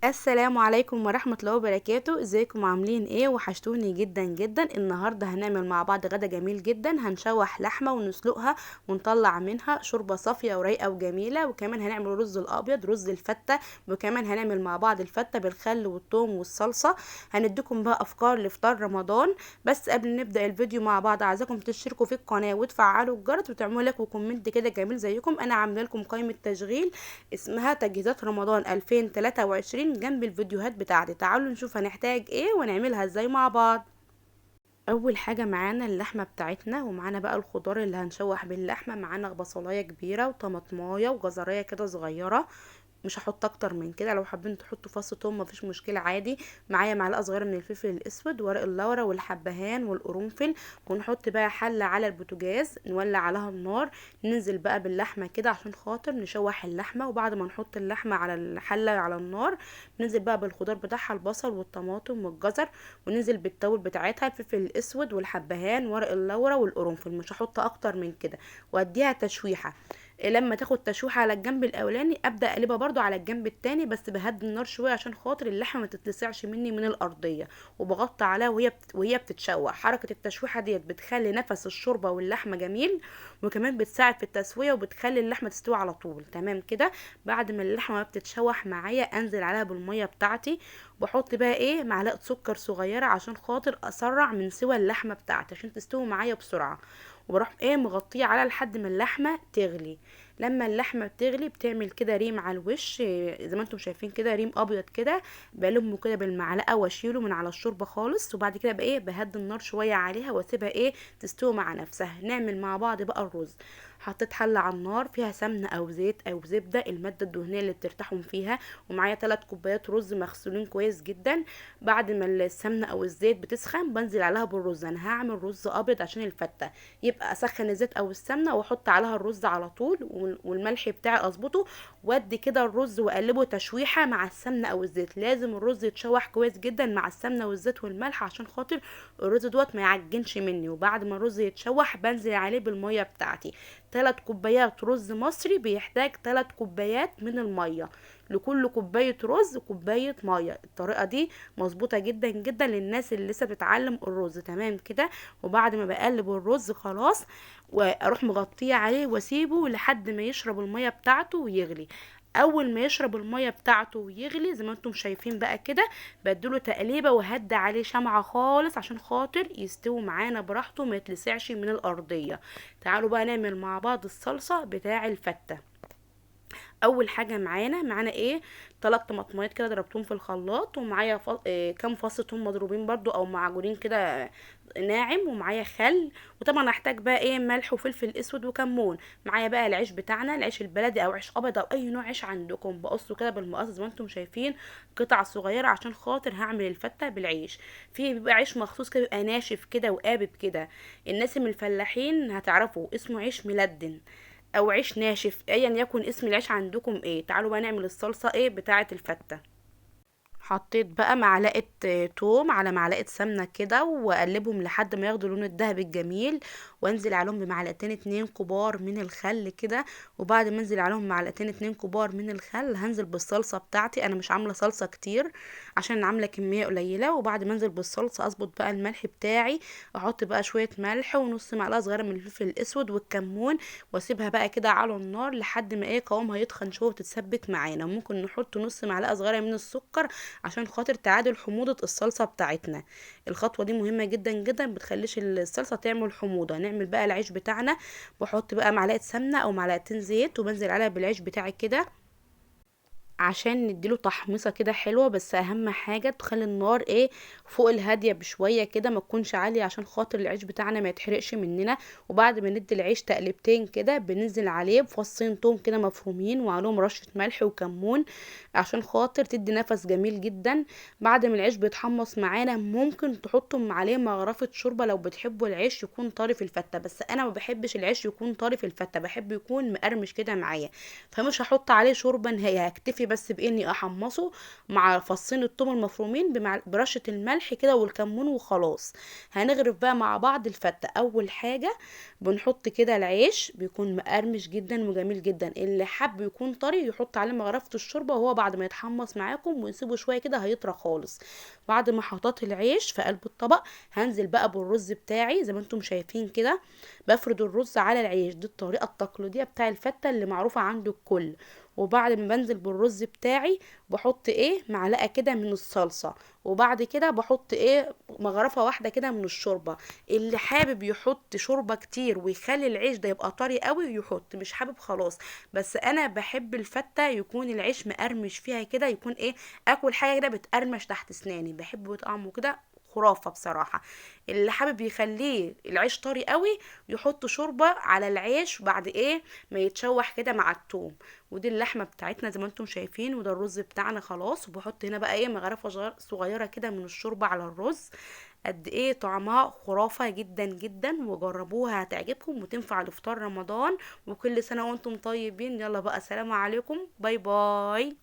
السلام عليكم ورحمة الله وبركاته. ازيكم عاملين ايه؟ وحشتوني جدا جدا. النهاردة هنعمل مع بعض غدا جميل جدا. هنشوح لحمة ونسلقها ونطلع منها شوربة صافية ورايقة وجميلة، وكمان هنعمل رز الابيض، رز الفتة، وكمان هنعمل مع بعض الفتة بالخل والثوم والصلصة. هنديكم بقى افكار لفطار رمضان. بس قبل نبدأ الفيديو مع بعض عايزاكم تشتركوا في القناة وتفعلوا الجرس وتعملوا لايك وكومنت كده جميل زيكم. انا عامله لكم قائمة تشغيل اسمها تجهيزات رمضان 2023 جنب الفيديوهات بتاعتي. تعالوا نشوف هنحتاج ايه ونعملها ازاي مع بعض. اول حاجه معانا اللحمه بتاعتنا، ومعانا بقى الخضار اللي هنشوح باللحمه. معانا بصلايه كبيره وطماطمايه وجزرايه كده صغيره، مش هحط اكتر من كده. لو حابين تحطوا فص ثوم مفيش مشكله عادي. معايا معلقه صغيره من الفلفل الاسود، ورق اللورا والحبهان والقرنفل. ونحط بقى حله على البوتاجاز نولع عليها النار، ننزل بقى باللحمه كده عشان خاطر نشوح اللحمه. وبعد ما نحط اللحمه على الحله على النار، ننزل بقى بالخضار بتاعها، البصل والطماطم والجزر، وننزل بالتوابل بتاعتها، الفلفل الاسود والحبهان ورق اللورا والقرنفل. مش هحط اكتر من كده، واديها تشويحه. لما تاخد تشويحه على الجنب الاولاني ابدا اقلبها برضو على الجنب التاني، بس بهدي النار شويه عشان خاطر اللحمه ما تتلسعش مني من الارضيه. وبغطي عليها وهي بتتشوح. حركه التشويحه ديت بتخلي نفس الشوربه واللحمه جميل، وكمان بتساعد في التسويه وبتخلي اللحمه تستوي على طول. تمام كده. بعد ما اللحمه بتتشوح معايا انزل عليها بالميه بتاعتي. بحط بقى ايه معلقه سكر صغيره عشان خاطر اسرع من سوى اللحمه بتاعتي عشان تستوي معايا بسرعه. وبروح ايه مغطيه عليها لحد ما اللحمه تغلي. لما اللحمه بتغلي بتعمل كده ريم على الوش، زي ما انتم شايفين كده ريم ابيض كده. بلمه كده بالمعلقه واشيله من على الشوربه خالص. وبعد كده بقى ايه بهدي النار شويه عليها واسيبها ايه تستوي مع نفسها. نعمل مع بعض بقى الرز. حطيت حله على النار فيها سمنه او زيت او زبده، الماده الدهنيه اللي بترتاحهم فيها. ومعايا 3 كوبايات رز مغسولين كويس جدا. بعد ما السمنه او الزيت بتسخن بنزل عليها بالرز. انا هعمل رز ابيض عشان الفته، يبقى اسخن الزيت او السمنه واحط عليها الرز على طول، والملح بتاعي اظبطه. وادي كده الرز واقلبه تشويحه مع السمنه او الزيت. لازم الرز يتشوح كويس جدا مع السمنه والزيت والملح عشان خاطر الرز دوت ما يعجنش مني. وبعد ما الرز يتشوح بنزل عليه بالميه بتاعتي. 3 كوبايات رز مصري بيحتاج 3 كوبايات من الميه. لكل كوبايه رز كوبايه ميه. الطريقه دي مظبوطه جدا جدا للناس اللي لسه بتتعلم الرز. تمام كده. وبعد ما بقلب الرز خلاص، واروح مغطيه عليه واسيبه لحد ما يشرب الميه بتاعته ويغلي. اول ما يشرب الميه بتاعته ويغلي زي ما انتم شايفين بقى كده، بديله تقليبه وهدي عليه شمعه خالص عشان خاطر يستوي معانا براحته ما يتلسعش من الارضيه. تعالوا بقى نعمل مع بعض الصلصه بتاع الفته. اول حاجه معانا ايه 3 طماطمات كده ضربتهم في الخلاط. ومعايا كام فص ثوم مضروبين برضو او معجونين كده ناعم. ومعايا خل. وطبعا هحتاج بقى ايه ملح وفلفل اسود وكمون. معايا بقى العيش بتاعنا، العيش البلدي او عيش ابيض او اي نوع عيش عندكم. بقصه كده بالمقص زي ما انتم شايفين قطع صغيره عشان خاطر هعمل الفته بالعيش. في بيبقى عيش مخصوص كده بيبقى ناشف كده وقابب كده. الناس من الفلاحين هتعرفوا اسمه عيش ملدن او عيش ناشف، ايا يكن اسم العيش عندكم ايه. تعالوا بقى نعمل الصلصه ايه بتاعه الفته. حطيت بقى معلقه توم على معلقه سمنه كده واقلبهم لحد ما ياخدوا اللون الذهبي الجميل. وانزل عليهم بمعلقتين 2 كبار من الخل كده. وبعد ما انزل عليهم معلقتين 2 كبار من الخل هنزل بالصلصه بتاعتي. انا مش عامله صلصه كتير عشان عامله كميه قليله. وبعد ما انزل بالصلصه اظبط بقى الملح بتاعي. احط بقى شويه ملح ونص معلقه صغيره من الفلفل الاسود والكمون. واسيبها بقى كده على النار لحد ما ايه قوامها يتخن شويه وتتسبك معانا. ممكن نحط نص معلقه صغيره من السكر عشان خاطر تعادل حموضة الصلصة بتاعتنا. الخطوة دي مهمة جدا جدا، بتخليش الصلصة تعمل حموضة. نعمل بقى العيش بتاعنا. بحط بقى معلقة سمنة او معلقتين زيت وبنزل عليها بالعيش بتاعي كده عشان نديله تحميصه كده حلوه. بس اهم حاجه تخلي النار ايه فوق الهاديه بشويه كده، ما تكونش عاليه عشان خاطر العيش بتاعنا ما يتحرقش مننا. وبعد ما ندي العيش تقلبتين كده بننزل عليه بفصين توم كده مفرومين وعليهم رشه ملح وكمون عشان خاطر تدي نفس جميل جدا. بعد ما العيش بيتحمص معانا ممكن تحطوا عليه مغرفه شوربه لو بتحبوا العيش يكون طري في الفته. بس انا ما بحبش العيش يكون طري في الفته، بحب يكون مقرمش كده معايا. فمش هحط عليه شوربه نهائي، هكتفي بس باني احمصه مع فصين الثوم المفرومين برشه الملح كده والكمون وخلاص. هنغرف بقى مع بعض الفته. اول حاجه بنحط كده العيش، بيكون مقرمش جدا وجميل جدا، اللي حب يكون طري يحط عليه مغرفه الشوربه، وهو بعد ما يتحمص معاكم ونسيبه شويه كده هيطرى خالص. بعد ما حطيت العيش في قلب الطبق، هنزل بقى بالرز بتاعي زي ما انتم شايفين كده. بفرد الرز على العيش، دي الطريقه التقليديه بتاع الفته اللي معروفه عند الكل. وبعد ما بنزل بالرز بتاعي، بحط معلقه كده من الصلصه، وبعد كده بحط مغرفه واحده كده من الشوربه. اللي حابب يحط شوربه كتير ويخلي العيش ده يبقى طري قوي يحط، مش حابب خلاص. بس انا بحب الفته يكون العيش مقرمش فيها كده، يكون اكل حاجه كده بتقرمش تحت اسناني، بحب طعمه كده خرافة بصراحة. اللي حابب يخليه العيش طري قوي يحط شوربة على العيش بعد ما يتشوح كده مع التوم. ودي اللحمة بتاعتنا زي ما انتم شايفين، وده الرز بتاعنا خلاص. وبحط هنا بقى مغرفة صغيرة كده من الشوربة على الرز. قد طعمها خرافة جدا جدا، وجربوها هتعجبكم وتنفع لفطار رمضان. وكل سنة وانتم طيبين. يلا بقى، سلام عليكم، باي باي.